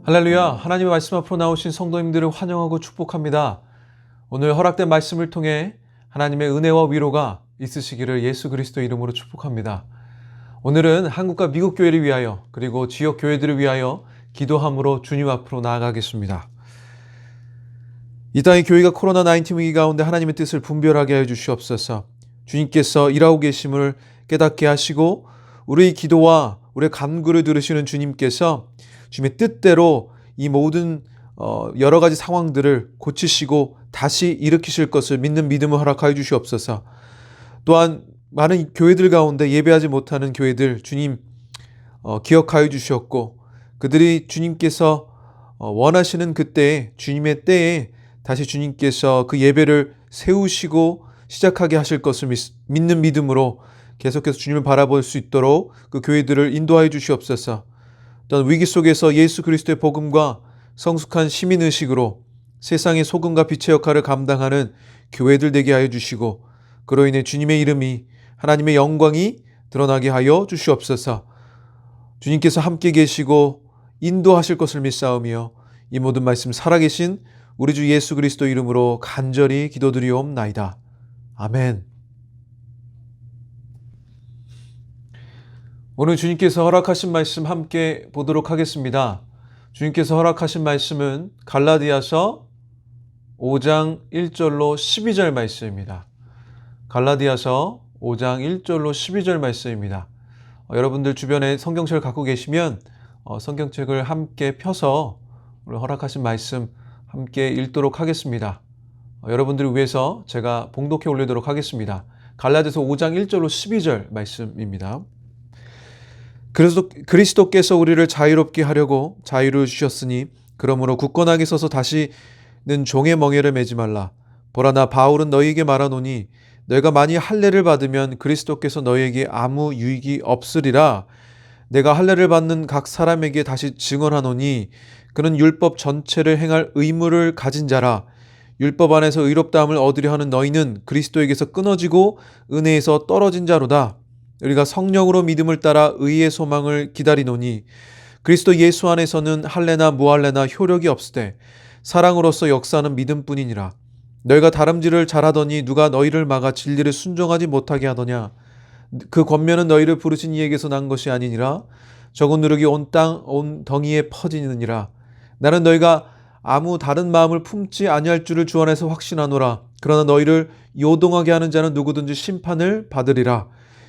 할렐루야, 하나님의 말씀 앞으로 나오신 성도님들을 환영하고 축복합니다. 오늘 허락된 말씀을 통해 하나님의 은혜와 위로가 있으시기를 예수 그리스도 이름으로 축복합니다. 오늘은 한국과 미국 교회를 위하여 그리고 지역 교회들을 위하여 기도함으로 주님 앞으로 나아가겠습니다. 이 땅의 교회가 코로나19 위기 가운데 하나님의 뜻을 분별하게 하여 주시옵소서. 주님께서 일하고 계심을 깨닫게 하시고 우리의 기도와 우리의 간구를 들으시는 주님께서 주님의 뜻대로 이 모든 여러 가지 상황들을 고치시고 다시 일으키실 것을 믿는 믿음을 허락하여 주시옵소서. 또한 많은 교회들 가운데 예배하지 못하는 교회들 주님 기억하여 주시옵고 그들이 주님께서 원하시는 그때에 주님의 때에 다시 주님께서 그 예배를 세우시고 시작하게 하실 것을 믿는 믿음으로 계속해서 주님을 바라볼 수 있도록 그 교회들을 인도하여 주시옵소서. 또한 위기 속에서 예수 그리스도의 복음과 성숙한 시민의식으로 세상의 소금과 빛의 역할을 감당하는 교회들 되게 하여 주시고 그로 인해 주님의 이름이 하나님의 영광이 드러나게 하여 주시옵소서. 주님께서 함께 계시고 인도하실 것을 믿사오며 이 모든 말씀 살아계신 우리 주 예수 그리스도 이름으로 간절히 기도드리옵나이다. 아멘. 오늘 주님께서 허락하신 말씀 함께 보도록 하겠습니다. 주님께서 허락하신 말씀은 갈라디아서 5장 1절로 12절 말씀입니다. 갈라디아서 5장 1절로 12절 말씀입니다. 여러분들 주변에 성경책을 갖고 계시면 성경책을 함께 펴서 오늘 허락하신 말씀 함께 읽도록 하겠습니다. 여러분들을 위해서 제가 봉독해 올리도록 하겠습니다. 갈라디아서 5장 1절로 12절 말씀입니다. 그래서 그리스도께서 우리를 자유롭게 하려고 자유를 주셨으니 그러므로 굳건하게 서서 다시는 종의 멍에를 매지 말라. 보라 나 바울은 너희에게 말하노니 너희가 만일 할례를 받으면 그리스도께서 너희에게 아무 유익이 없으리라. 내가 할례를 받는 각 사람에게 다시 증언하노니 그는 율법 전체를 행할 의무를 가진 자라. 율법 안에서 의롭다함을 얻으려 하는 너희는 그리스도에게서 끊어지고 은혜에서 떨어진 자로다. 우리가 성령으로 믿음을 따라 의의 소망을 기다리노니 그리스도 예수 안에서는 할례나 무할례나 효력이 없으되 사랑으로서 역사하는 믿음뿐이니라. 너희가 다름질을 잘하더니 누가 너희를 막아 진리를 순종하지 못하게 하더냐. 그 권면은 너희를 부르신 이에게서 난 것이 아니니라. 적은 누룩이 온 땅 온 덩이에 퍼지느니라. 나는 너희가 아무 다른 마음을 품지 아니할 줄을 주 안에서 확신하노라. 그러나 너희를 요동하게 하는 자는 누구든지 심판을 받으리라.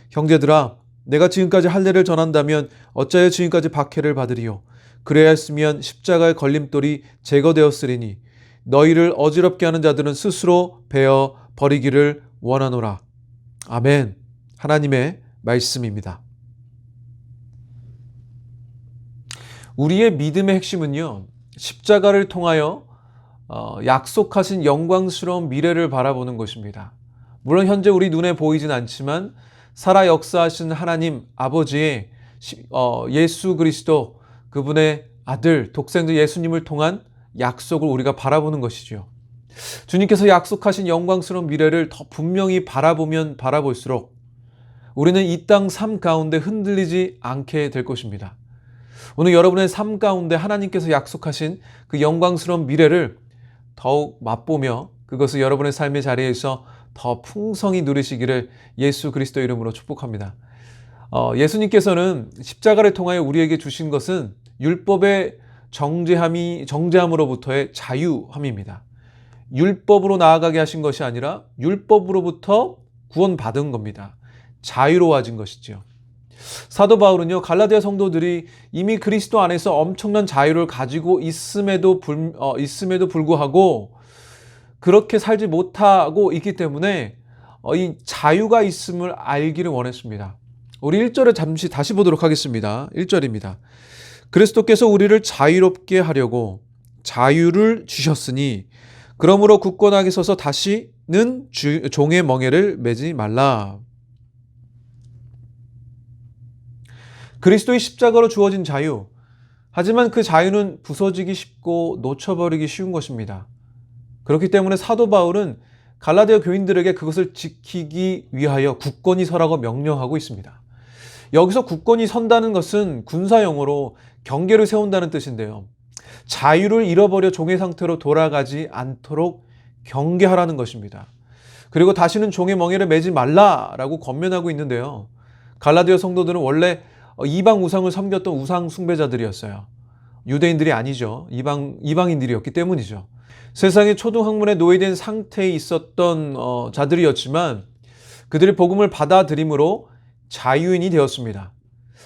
형제들아, 내가 지금까지 할례를 전한다면 어찌하여 지금까지 박해를 받으리요. 그래야 했으면 십자가의 걸림돌이 제거되었으리니 너희를 어지럽게 하는 자들은 스스로 베어 버리기를 원하노라. 아멘. 하나님의 말씀입니다. 우리의 믿음의 핵심은요, 십자가를 통하여 약속하신 영광스러운 미래를 바라보는 것입니다. 물론 현재 우리 눈에 보이진 않지만 살아 역사하신 하나님 아버지의 예수 그리스도 그분의 아들 독생자 예수님을 통한 약속을 우리가 바라보는 것이죠. 주님께서 약속하신 영광스러운 미래를 더 분명히 바라보면 바라볼수록 우리는 이 땅 삶 가운데 흔들리지 않게 될 것입니다. 오늘 여러분의 삶 가운데 하나님께서 약속하신 그 영광스러운 미래를 더욱 맛보며 그것을 여러분의 삶의 자리에서 더 풍성히 누리시기를 예수 그리스도 이름으로 축복합니다. 예수님께서는 십자가를 통하여 우리에게 주신 것은 율법의 정죄함으로부터의 자유함입니다. 율법으로 나아가게 하신 것이 아니라 율법으로부터 구원받은 겁니다. 자유로워진 것이죠. 사도 바울은요, 갈라디아 성도들이 이미 그리스도 안에서 엄청난 자유를 가지고 있음에도 불구하고 그렇게 살지 못하고 있기 때문에 이 자유가 있음을 알기를 원했습니다. 우리 1절을 잠시 다시 보도록 하겠습니다. 1절입니다. 그리스도께서 우리를 자유롭게 하려고 자유를 주셨으니 그러므로 굳건하게 서서 다시는 종의 멍에를 매지 말라. 그리스도의 십자가로 주어진 자유. 하지만 그 자유는 부서지기 쉽고 놓쳐버리기 쉬운 것입니다. 그렇기 때문에 사도 바울은 갈라디아 교인들에게 그것을 지키기 위하여 굳건히 서라고 명령하고 있습니다. 여기서 굳건히 선다는 것은 군사 용어로 경계를 세운다는 뜻인데요. 자유를 잃어버려 종의 상태로 돌아가지 않도록 경계하라는 것입니다. 그리고 다시는 종의 멍에를 매지 말라라고 권면하고 있는데요. 갈라디아 성도들은 원래 이방 우상을 섬겼던 우상 숭배자들이었어요. 유대인들이 아니죠. 이방인들이었기 때문이죠. 세상의 초등학문에 노예된 상태에 있었던 자들이었지만 그들이 복음을 받아들임으로 자유인이 되었습니다.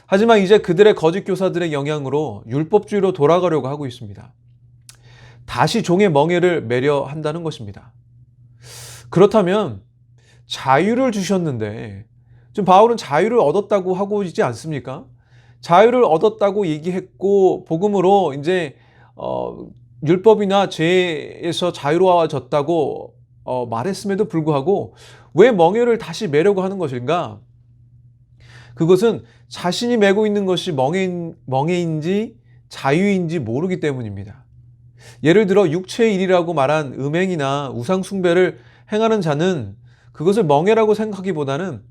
하지만 이제 그들의 거짓 교사들의 영향으로 율법주의로 돌아가려고 하고 있습니다. 다시 종의 멍에를 매려 한다는 것입니다. 그렇다면 자유를 주셨는데 지금 바울은 자유를 얻었다고 하고 있지 않습니까? 자유를 얻었다고 얘기했고 복음으로 이제 율법이나 죄에서 자유로워졌다고 말했음에도 불구하고 왜 멍에를 다시 매려고 하는 것인가? 그것은 자신이 메고 있는 것이 멍에인지 자유인지 모르기 때문입니다. 예를 들어 육체의 일이라고 말한 음행이나 우상 숭배를 행하는 자는 그것을 멍에라고 생각하기보다는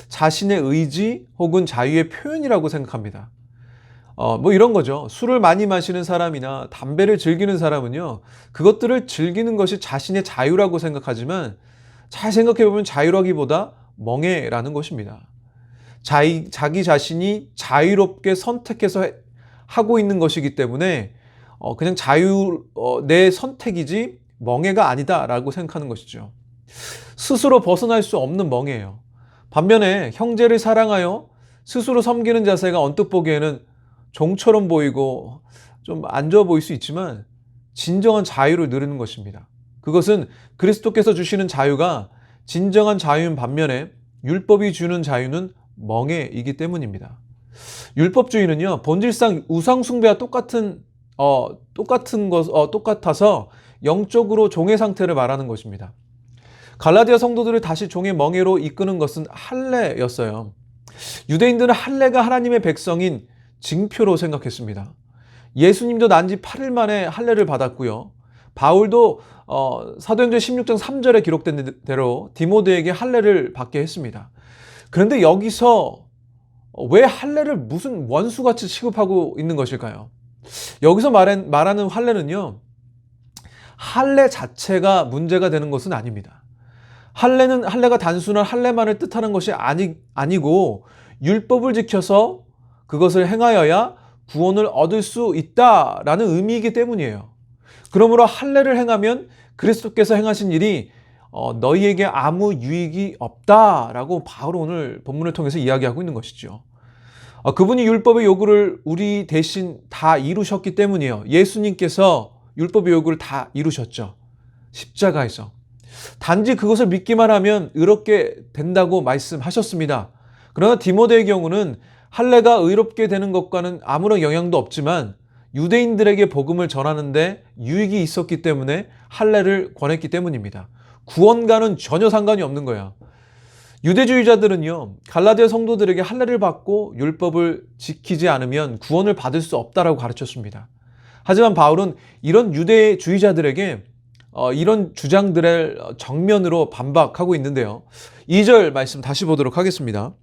자신의 의지 혹은 자유의 표현이라고 생각합니다. 뭐 이런 거죠. 술을 많이 마시는 사람이나 담배를 즐기는 사람은요, 그것들을 즐기는 것이 자신의 자유라고 생각하지만 잘 생각해보면 자유라기보다 멍에라는 것입니다. 자기 자신이 자유롭게 선택해서 하고 있는 것이기 때문에 그냥 내 선택이지 멍에가 아니다라고 생각하는 것이죠. 스스로 벗어날 수 없는 멍에예요. 반면에 형제를 사랑하여 스스로 섬기는 자세가 언뜻 보기에는 종처럼 보이고 좀 안 좋아 보일 수 있지만 진정한 자유를 누리는 것입니다. 그것은 그리스도께서 주시는 자유가 진정한 자유인 반면에 율법이 주는 자유는 멍에이기 때문입니다. 율법주의는요, 본질상 우상 숭배와 똑같아서 영적으로 종의 상태를 말하는 것입니다. 갈라디아 성도들을 다시 종의 멍에로 이끄는 것은 할례였어요. 유대인들은 할례가 하나님의 백성인 징표로 생각했습니다. 예수님도 난지 8일 만에 할례를 받았고요. 바울도 사도행전 16장 3절에 기록된 대로 디모데에게 할례를 받게 했습니다. 그런데 여기서 왜 할례를 무슨 원수같이 취급하고 있는 것일까요? 여기서 말하는 할례는요, 할례 자체가 문제가 되는 것은 아닙니다. 할례가 단순한 할례만을 뜻하는 것이 아니고 율법을 지켜서 그것을 행하여야 구원을 얻을 수 있다라는 의미이기 때문이에요. 그러므로 할례를 행하면 그리스도께서 행하신 일이 너희에게 아무 유익이 없다라고 바울은 오늘 본문을 통해서 이야기하고 있는 것이죠. 그분이 율법의 요구를 우리 대신 다 이루셨기 때문이에요. 예수님께서 율법의 요구를 다 이루셨죠. 십자가에서. 단지 그것을 믿기만 하면 의롭게 된다고 말씀하셨습니다. 그러나 디모데의 경우는 할례가 의롭게 되는 것과는 아무런 영향도 없지만 유대인들에게 복음을 전하는데 유익이 있었기 때문에 할례를 권했기 때문입니다. 구원과는 전혀 상관이 없는 거야. 유대주의자들은요, 갈라디아 성도들에게 할례를 받고 율법을 지키지 않으면 구원을 받을 수 없다라고 가르쳤습니다. 하지만 바울은 이런 유대주의자들에게 이런 주장들을 정면으로 반박하고 있는데요. 2절 말씀 다시 보도록 하겠습니다.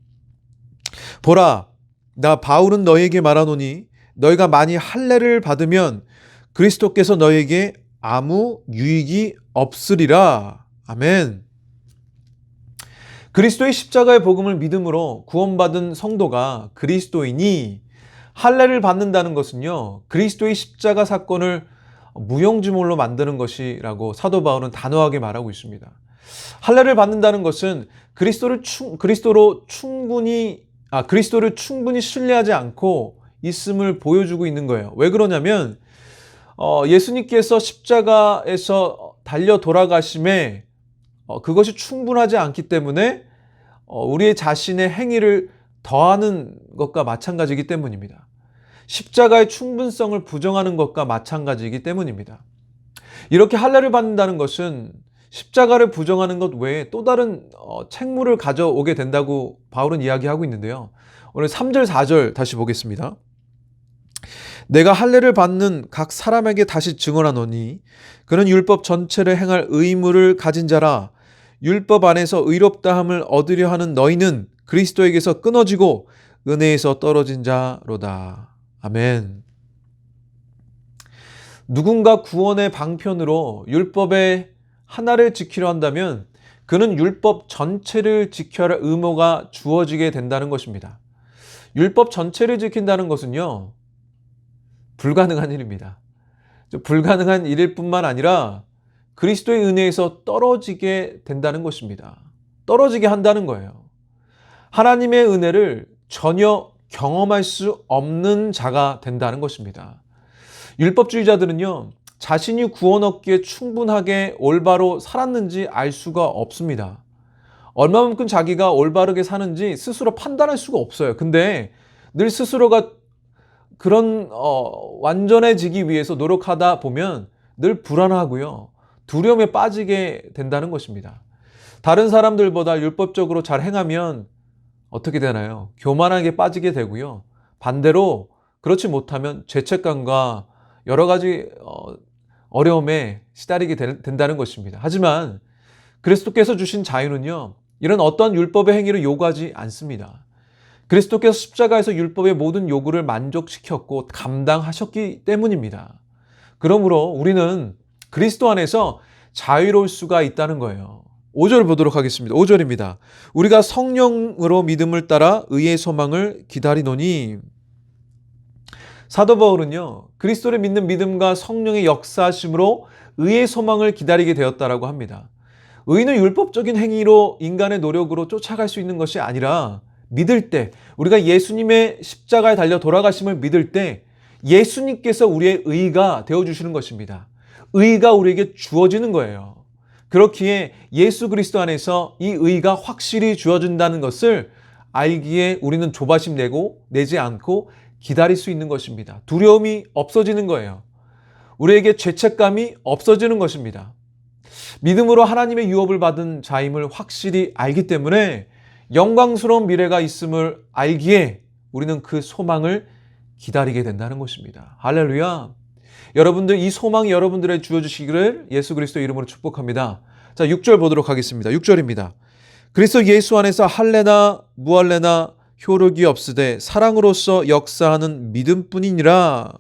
보라, 나 바울은 너에게 말하노니 너희가 만일 할례를 받으면 그리스도께서 너에게 아무 유익이 없으리라. 아멘. 그리스도의 십자가의 복음을 믿음으로 구원받은 성도가 그리스도인이 할례를 받는다는 것은요, 그리스도의 십자가 사건을 무용지물로 만드는 것이라고 사도 바울은 단호하게 말하고 있습니다. 할례를 받는다는 것은 그리스도를 충분히 신뢰하지 않고 있음을 보여주고 있는 거예요. 왜 그러냐면 예수님께서 십자가에서 달려 돌아가심에 그것이 충분하지 않기 때문에 우리의 자신의 행위를 더하는 것과 마찬가지이기 때문입니다. 십자가의 충분성을 부정하는 것과 마찬가지이기 때문입니다. 이렇게 할례를 받는다는 것은 십자가를 부정하는 것 외에 또 다른 책무를 가져오게 된다고 바울은 이야기하고 있는데요. 오늘 3절 4절 다시 보겠습니다. 내가 할례를 받는 각 사람에게 다시 증언하노니 그는 율법 전체를 행할 의무를 가진 자라. 율법 안에서 의롭다함을 얻으려 하는 너희는 그리스도에게서 끊어지고 은혜에서 떨어진 자로다. 아멘. 누군가 구원의 방편으로 율법의 하나를 지키려 한다면 그는 율법 전체를 지켜야 할 의무가 주어지게 된다는 것입니다. 율법 전체를 지킨다는 것은요, 불가능한 일입니다. 불가능한 일일 뿐만 아니라 그리스도의 은혜에서 떨어지게 된다는 것입니다. 떨어지게 한다는 거예요. 하나님의 은혜를 전혀 경험할 수 없는 자가 된다는 것입니다. 율법주의자들은요, 자신이 구원 얻기에 충분하게 올바로 살았는지 알 수가 없습니다. 얼마만큼 자기가 올바르게 사는지 스스로 판단할 수가 없어요. 근데 늘 스스로가 그런 완전해지기 위해서 노력하다 보면 늘 불안하고요, 두려움에 빠지게 된다는 것입니다. 다른 사람들보다 율법적으로 잘 행하면 어떻게 되나요? 교만하게 빠지게 되고요. 반대로 그렇지 못하면 죄책감과 여러 가지 어려움에 시달리게 된다는 것입니다. 하지만 그리스도께서 주신 자유는요, 이런 어떤 율법의 행위를 요구하지 않습니다. 그리스도께서 십자가에서 율법의 모든 요구를 만족시켰고 감당하셨기 때문입니다. 그러므로 우리는 그리스도 안에서 자유로울 수가 있다는 거예요. 5절 보도록 하겠습니다. 5절입니다. 우리가 성령으로 믿음을 따라 의의 소망을 기다리노니. 사도 바울은요, 그리스도를 믿는 믿음과 성령의 역사하심으로 의의 소망을 기다리게 되었다라고 합니다. 의는 율법적인 행위로 인간의 노력으로 쫓아갈 수 있는 것이 아니라 믿을 때, 우리가 예수님의 십자가에 달려 돌아가심을 믿을 때 예수님께서 우리의 의가 되어주시는 것입니다. 의가 우리에게 주어지는 거예요. 그렇기에 예수 그리스도 안에서 이 의가 확실히 주어진다는 것을 알기에 우리는 조바심 내지 않고 기다릴 수 있는 것입니다. 두려움이 없어지는 거예요. 우리에게 죄책감이 없어지는 것입니다. 믿음으로 하나님의 유업을 받은 자임을 확실히 알기 때문에 영광스러운 미래가 있음을 알기에 우리는 그 소망을 기다리게 된다는 것입니다. 할렐루야. 여러분들, 이 소망이 여러분들의 주어지시기를 예수 그리스도 이름으로 축복합니다. 자, 6절 보도록 하겠습니다. 6절입니다. 그리스도 예수 안에서 할례나 무할례나 효력이 없으되 사랑으로서 역사하는 믿음뿐이니라.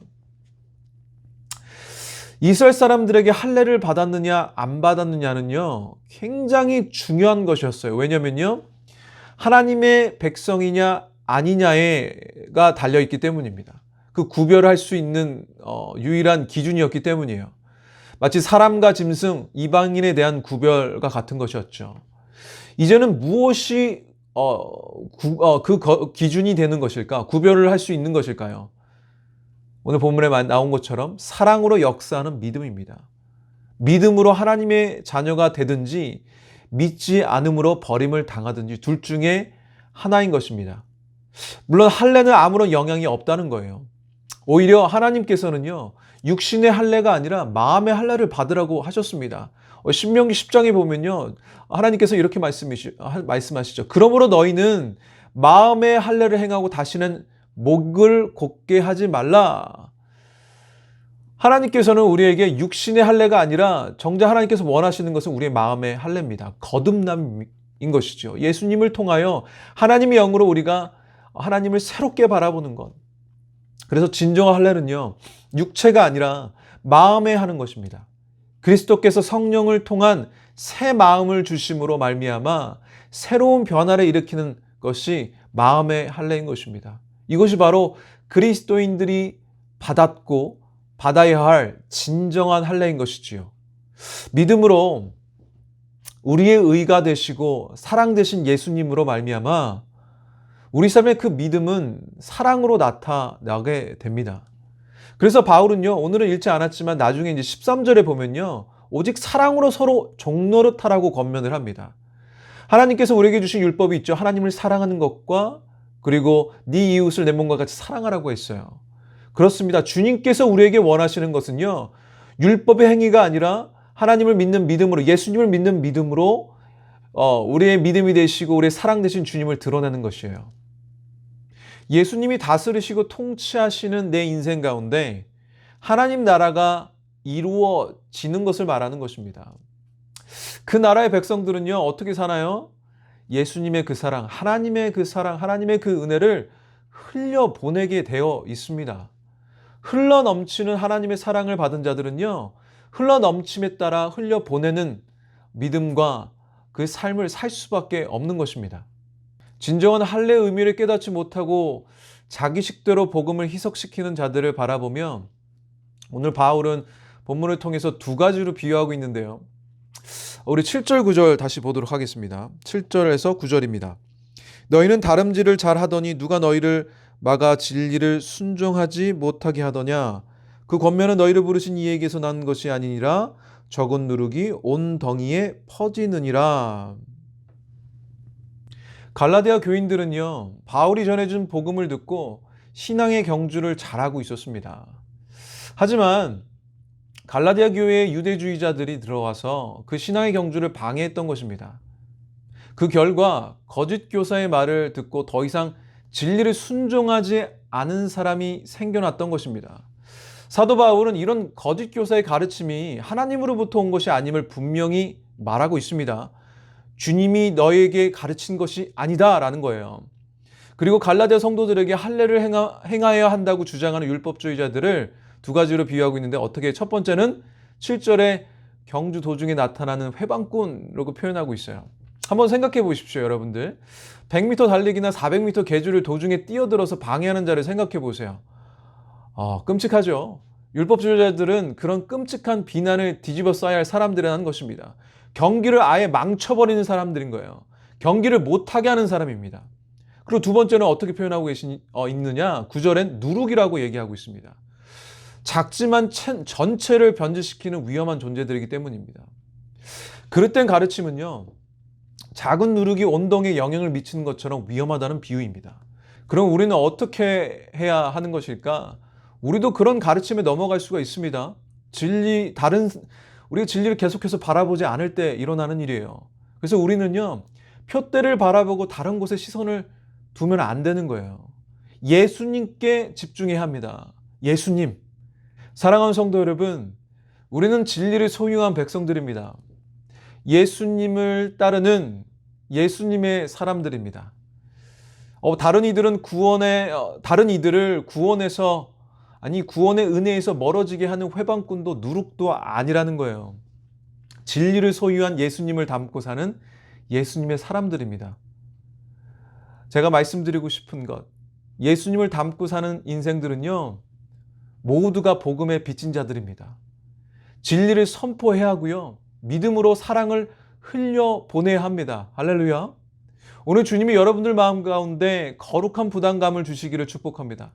이스라엘 사람들에게 할례를 받았느냐 안 받았느냐는요, 굉장히 중요한 것이었어요. 왜냐면요, 하나님의 백성이냐 아니냐가 달려있기 때문입니다. 그 구별을 할 수 있는 유일한 기준이었기 때문이에요. 마치 사람과 짐승, 이방인에 대한 구별과 같은 것이었죠. 이제는 무엇이 기준이 되는 것일까? 구별을 할 수 있는 것일까요? 오늘 본문에 나온 것처럼 사랑으로 역사하는 믿음입니다. 믿음으로 하나님의 자녀가 되든지 믿지 않음으로 버림을 당하든지 둘 중에 하나인 것입니다. 물론 할례는 아무런 영향이 없다는 거예요. 오히려 하나님께서는요, 육신의 할례가 아니라 마음의 할례를 받으라고 하셨습니다. 신명기 10장에 보면요, 하나님께서 이렇게 말씀하시죠. 그러므로 너희는 마음의 할례를 행하고 다시는 목을 곧게 하지 말라. 하나님께서는 우리에게 육신의 할례가 아니라 정작 하나님께서 원하시는 것은 우리의 마음의 할례입니다. 거듭남인 것이죠. 예수님을 통하여 하나님의 영으로 우리가 하나님을 새롭게 바라보는 것. 그래서 진정한 할례는요, 육체가 아니라 마음에 하는 것입니다. 그리스도께서 성령을 통한 새 마음을 주심으로 말미암아 새로운 변화를 일으키는 것이 마음의 할례인 것입니다. 이것이 바로 그리스도인들이 받았고 받아야 할 진정한 할례인 것이지요. 믿음으로 우리의 의가 되시고 사랑 되신 예수님으로 말미암아 우리 삶의 그 믿음은 사랑으로 나타나게 됩니다. 그래서 바울은요, 오늘은 읽지 않았지만 나중에 이제 13절에 보면요, 오직 사랑으로 서로 종노릇하라고 권면을 합니다. 하나님께서 우리에게 주신 율법이 있죠. 하나님을 사랑하는 것과 그리고 네 이웃을 내 몸과 같이 사랑하라고 했어요. 그렇습니다. 주님께서 우리에게 원하시는 것은요, 율법의 행위가 아니라 하나님을 믿는 믿음으로, 예수님을 믿는 믿음으로 우리의 믿음이 되시고 우리의 사랑 되신 주님을 드러내는 것이에요. 예수님이 다스리시고 통치하시는 내 인생 가운데 하나님 나라가 이루어지는 것을 말하는 것입니다. 그 나라의 백성들은요, 어떻게 사나요? 예수님의 그 사랑, 하나님의 그 사랑, 하나님의 그 은혜를 흘려보내게 되어 있습니다. 흘러 넘치는 하나님의 사랑을 받은 자들은요, 흘러 넘침에 따라 흘려 보내는 믿음과 그 삶을 살 수밖에 없는 것입니다. 진정한 할례의 의미를 깨닫지 못하고 자기 식대로 복음을 희석시키는 자들을 바라보며 오늘 바울은 본문을 통해서 두 가지로 비유하고 있는데요. 우리 7절 9절 다시 보도록 하겠습니다. 7절에서 9절입니다. 너희는 다름질을 잘하더니 누가 너희를 막아 진리를 순종하지 못하게 하더냐. 그 권면은 너희를 부르신 이에게서 난 것이 아니니라. 적은 누룩이 온 덩이에 퍼지느니라. 갈라디아 교인들은요, 바울이 전해준 복음을 듣고 신앙의 경주를 잘하고 있었습니다. 하지만 갈라디아 교회의 유대주의자들이 들어와서 그 신앙의 경주를 방해했던 것입니다. 그 결과 거짓 교사의 말을 듣고 더 이상 진리를 순종하지 않은 사람이 생겨났던 것입니다. 사도 바울은 이런 거짓 교사의 가르침이 하나님으로부터 온 것이 아님을 분명히 말하고 있습니다. 주님이 너에게 가르친 것이 아니다라는 거예요. 그리고 갈라디아 성도들에게 할례를 행하여야 한다고 주장하는 율법주의자들을 두 가지로 비유하고 있는데, 어떻게, 첫 번째는 7절에 경주 도중에 나타나는 회방꾼이라고 표현하고 있어요. 한번 생각해 보십시오, 여러분들. 100m 달리기나 400m 계주를 도중에 뛰어들어서 방해하는 자를 생각해 보세요. 끔찍하죠. 율법주의자들은 그런 끔찍한 비난을 뒤집어 써야 할 사람들이라는 것입니다. 경기를 아예 망쳐버리는 사람들인 거예요. 경기를 못하게 하는 사람입니다. 그리고 두 번째는 어떻게 표현하고 있느냐? 9절엔 누룩이라고 얘기하고 있습니다. 작지만 전체를 변질시키는 위험한 존재들이기 때문입니다. 그릇된 가르침은요, 작은 누룩이 온 덩이에 영향을 미치는 것처럼 위험하다는 비유입니다. 그럼 우리는 어떻게 해야 하는 것일까? 우리도 그런 가르침에 넘어갈 수가 있습니다. 우리가 진리를 계속해서 바라보지 않을 때 일어나는 일이에요. 그래서 우리는요, 표대를 바라보고 다른 곳에 시선을 두면 안 되는 거예요. 예수님께 집중해야 합니다. 예수님. 사랑하는 성도 여러분, 우리는 진리를 소유한 백성들입니다. 예수님을 따르는 예수님의 사람들입니다. 다른 이들을 구원의 은혜에서 멀어지게 하는 회방꾼도 누룩도 아니라는 거예요. 진리를 소유한 예수님을 닮고 사는 예수님의 사람들입니다. 제가 말씀드리고 싶은 것, 예수님을 닮고 사는 인생들은요, 모두가 복음의 빚진 자들입니다. 진리를 선포해야 하고요, 믿음으로 사랑을 흘려보내야 합니다. 할렐루야. 오늘 주님이 여러분들 마음 가운데 거룩한 부담감을 주시기를 축복합니다.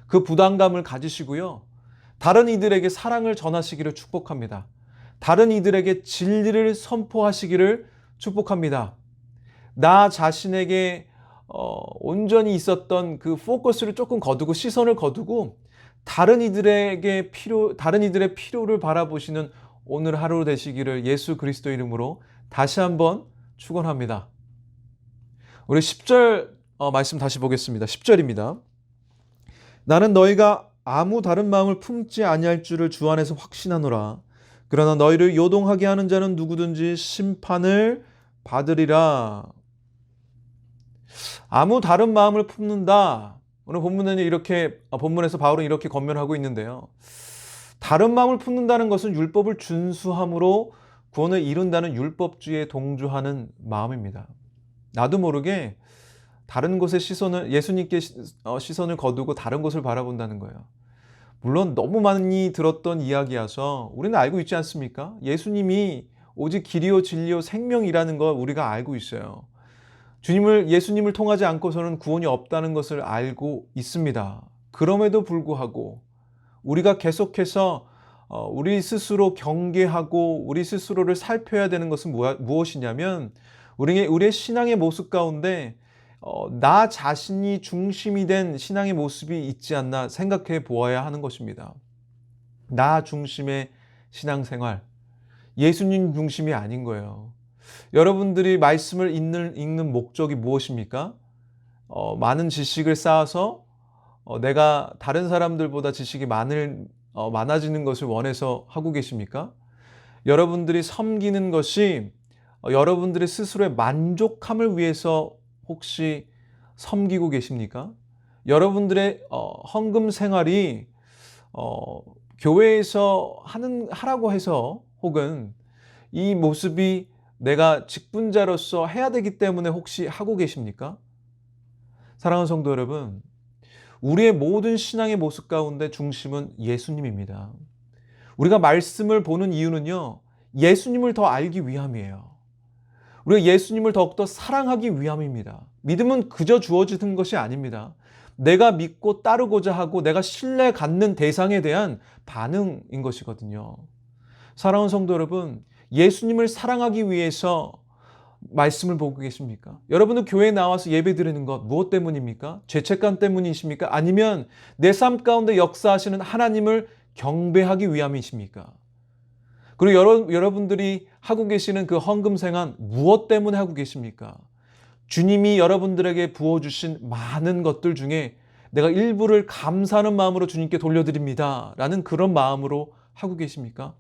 그 부담감을 가지시고요, 다른 이들에게 사랑을 전하시기를 축복합니다. 다른 이들에게 진리를 선포하시기를 축복합니다. 나 자신에게 온전히 있었던 그 포커스를 조금 거두고, 시선을 거두고 다른 이들의 필요를 바라보시는 오늘 하루 되시기를 예수 그리스도 이름으로 다시 한번 축원합니다. 우리 10절 말씀 다시 보겠습니다. 10절입니다. 나는 너희가 아무 다른 마음을 품지 아니할 줄을 주 안에서 확신하노라. 그러나 너희를 요동하게 하는 자는 누구든지 심판을 받으리라. 아무 다른 마음을 품는다. 오늘 본문에서 바울은 이렇게 권면하고 있는데요. 다른 마음을 품는다는 것은 율법을 준수함으로 구원을 이룬다는 율법주의에 동조하는 마음입니다. 나도 모르게 다른 곳에 예수님께 시선을 거두고 다른 곳을 바라본다는 거예요. 물론 너무 많이 들었던 이야기여서 우리는 알고 있지 않습니까? 예수님이 오직 길이요 진리요 생명이라는 걸 우리가 알고 있어요. 예수님을 통하지 않고서는 구원이 없다는 것을 알고 있습니다. 그럼에도 불구하고 우리가 계속해서 우리 스스로 경계하고 우리 스스로를 살펴야 되는 것은 무엇이냐면, 우리의 신앙의 모습 가운데 나 자신이 중심이 된 신앙의 모습이 있지 않나 생각해 보아야 하는 것입니다. 나 중심의 신앙생활, 예수님 중심이 아닌 거예요. 여러분들이 말씀을 읽는 목적이 무엇입니까? 많은 지식을 쌓아서 내가 다른 사람들보다 지식이 많아지는 것을 원해서 하고 계십니까? 여러분들이 섬기는 것이 여러분들의 스스로의 만족함을 위해서 혹시 섬기고 계십니까? 여러분들의 헌금 생활이 교회에서 하라고 해서 혹은 이 모습이 내가 직분자로서 해야 되기 때문에 혹시 하고 계십니까? 사랑하는 성도 여러분, 우리의 모든 신앙의 모습 가운데 중심은 예수님입니다. 우리가 말씀을 보는 이유는요, 예수님을 더 알기 위함이에요. 우리가 예수님을 더욱더 사랑하기 위함입니다. 믿음은 그저 주어지는 것이 아닙니다. 내가 믿고 따르고자 하고 내가 신뢰 갖는 대상에 대한 반응인 것이거든요. 사랑하는 성도 여러분, 예수님을 사랑하기 위해서 말씀을 보고 계십니까? 여러분은 교회에 나와서 예배 드리는 것 무엇 때문입니까? 죄책감 때문이십니까? 아니면 내 삶 가운데 역사하시는 하나님을 경배하기 위함이십니까? 그리고 여러분들이 하고 계시는 그 헌금 생활 무엇 때문에 하고 계십니까? 주님이 여러분들에게 부어주신 많은 것들 중에 내가 일부를 감사하는 마음으로 주님께 돌려드립니다 라는 그런 마음으로 하고 계십니까?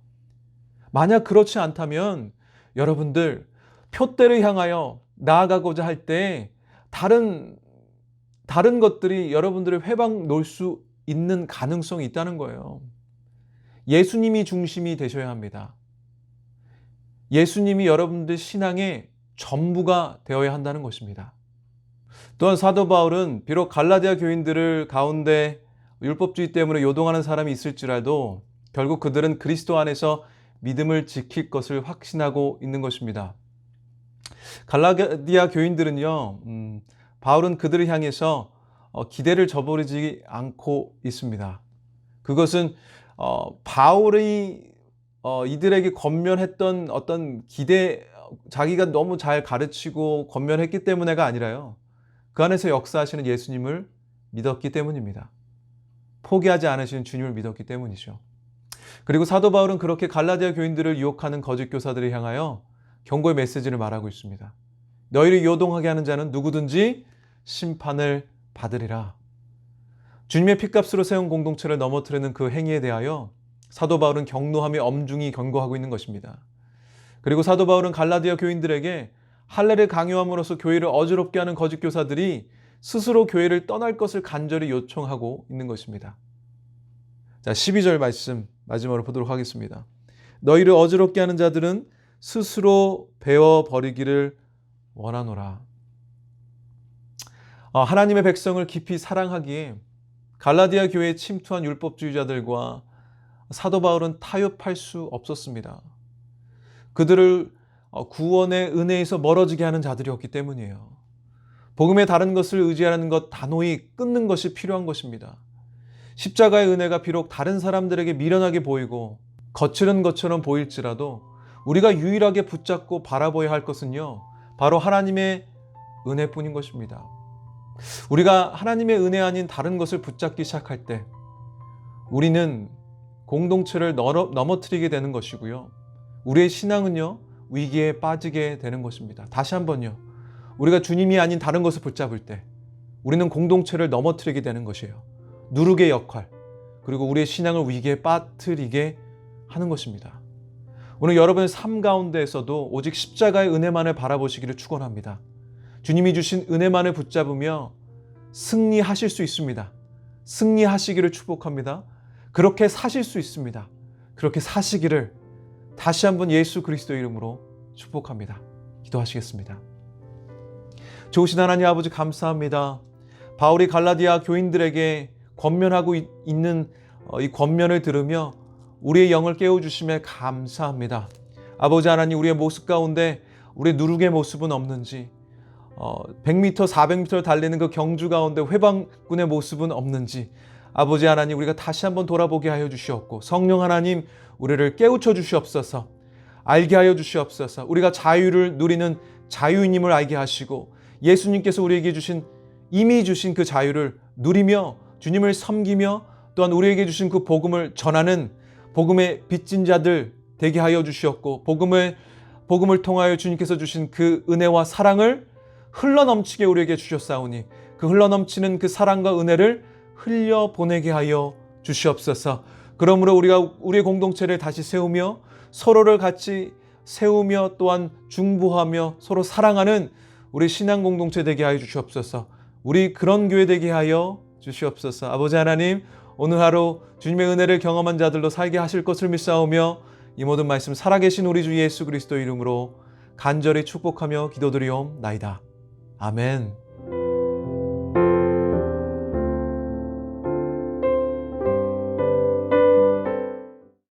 만약 그렇지 않다면 여러분들 표대를 향하여 나아가고자 할 때 다른 것들이 여러분들의 회방 놓을 수 있는 가능성이 있다는 거예요. 예수님이 중심이 되셔야 합니다. 예수님이 여러분들 신앙의 전부가 되어야 한다는 것입니다. 또한 사도 바울은 비록 갈라디아 교인들을 가운데 율법주의 때문에 요동하는 사람이 있을지라도 결국 그들은 그리스도 안에서 믿음을 지킬 것을 확신하고 있는 것입니다. 갈라디아 교인들은요, 바울은 그들을 향해서 기대를 저버리지 않고 있습니다. 그것은 바울이 이들에게 권면했던 어떤 기대, 자기가 너무 잘 가르치고 권면했기 때문에가 아니라요, 그 안에서 역사하시는 예수님을 믿었기 때문입니다. 포기하지 않으시는 주님을 믿었기 때문이죠. 그리고 사도 바울은 그렇게 갈라디아 교인들을 유혹하는 거짓 교사들을 향하여 경고의 메시지를 말하고 있습니다. 너희를 요동하게 하는 자는 누구든지 심판을 받으리라. 주님의 핏값으로 세운 공동체를 넘어뜨리는 그 행위에 대하여 사도 바울은 경노하며 엄중히 경고하고 있는 것입니다. 그리고 사도 바울은 갈라디아 교인들에게 할례를 강요함으로써 교회를 어지럽게 하는 거짓 교사들이 스스로 교회를 떠날 것을 간절히 요청하고 있는 것입니다. 자, 12절 말씀 마지막으로 보도록 하겠습니다. 너희를 어지럽게 하는 자들은 스스로 베어버리기를 원하노라. 하나님의 백성을 깊이 사랑하기에 갈라디아 교회에 침투한 율법주의자들과 사도 바울은 타협할 수 없었습니다. 그들을 구원의 은혜에서 멀어지게 하는 자들이었기 때문이에요. 복음의 다른 것을 의지하는 것 단호히 끊는 것이 필요한 것입니다. 십자가의 은혜가 비록 다른 사람들에게 미련하게 보이고 거칠은 것처럼 보일지라도 우리가 유일하게 붙잡고 바라보아야 할 것은요, 바로 하나님의 은혜뿐인 것입니다. 우리가 하나님의 은혜 아닌 다른 것을 붙잡기 시작할 때 우리는 공동체를 넘어뜨리게 되는 것이고요, 우리의 신앙은요, 위기에 빠지게 되는 것입니다. 다시 한번요, 우리가 주님이 아닌 다른 것을 붙잡을 때 우리는 공동체를 넘어뜨리게 되는 것이에요. 누룩의 역할, 그리고 우리의 신앙을 위기에 빠뜨리게 하는 것입니다. 오늘 여러분의 삶 가운데에서도 오직 십자가의 은혜만을 바라보시기를 축원합니다. 주님이 주신 은혜만을 붙잡으며 승리하실 수 있습니다. 승리하시기를 축복합니다. 그렇게 사실 수 있습니다. 그렇게 사시기를 다시 한번 예수 그리스도 이름으로 축복합니다. 기도하시겠습니다. 좋으신 하나님 아버지, 감사합니다. 바울이 갈라디아 교인들에게 권면하고 있는 이 권면을 들으며 우리의 영을 깨워주심에 감사합니다. 아버지 하나님, 우리의 모습 가운데 우리의 누룩의 모습은 없는지, 100m, 400m를 달리는 그 경주 가운데 회방꾼의 모습은 없는지, 아버지 하나님, 우리가 다시 한번 돌아보게 하여 주시옵고, 성령 하나님, 우리를 깨우쳐 주시옵소서. 알게 하여 주시옵소서. 우리가 자유를 누리는 자유인임을 알게 하시고, 예수님께서 우리에게 이미 주신 그 자유를 누리며 주님을 섬기며 또한 우리에게 주신 그 복음을 전하는 복음의 빚진 자들 되게 하여 주시옵고, 복음을 통하여 주님께서 주신 그 은혜와 사랑을 흘러넘치게 우리에게 주셨사오니 그 흘러넘치는 그 사랑과 은혜를 흘려보내게 하여 주시옵소서. 그러므로 우리가 우리의 공동체를 다시 세우며 서로를 같이 세우며 또한 중보하며 서로 사랑하는 우리 신앙 공동체 되게 하여 주시옵소서. 우리 그런 교회 되게 하여 주시옵소서. 아버지 하나님, 오늘 하루 주님의 은혜를 경험한 자들로 살게 하실 것을 믿사오며 이 모든 말씀 살아계신 우리 주 예수 그리스도 이름으로 간절히 축복하며 기도드리옵나이다. 아멘.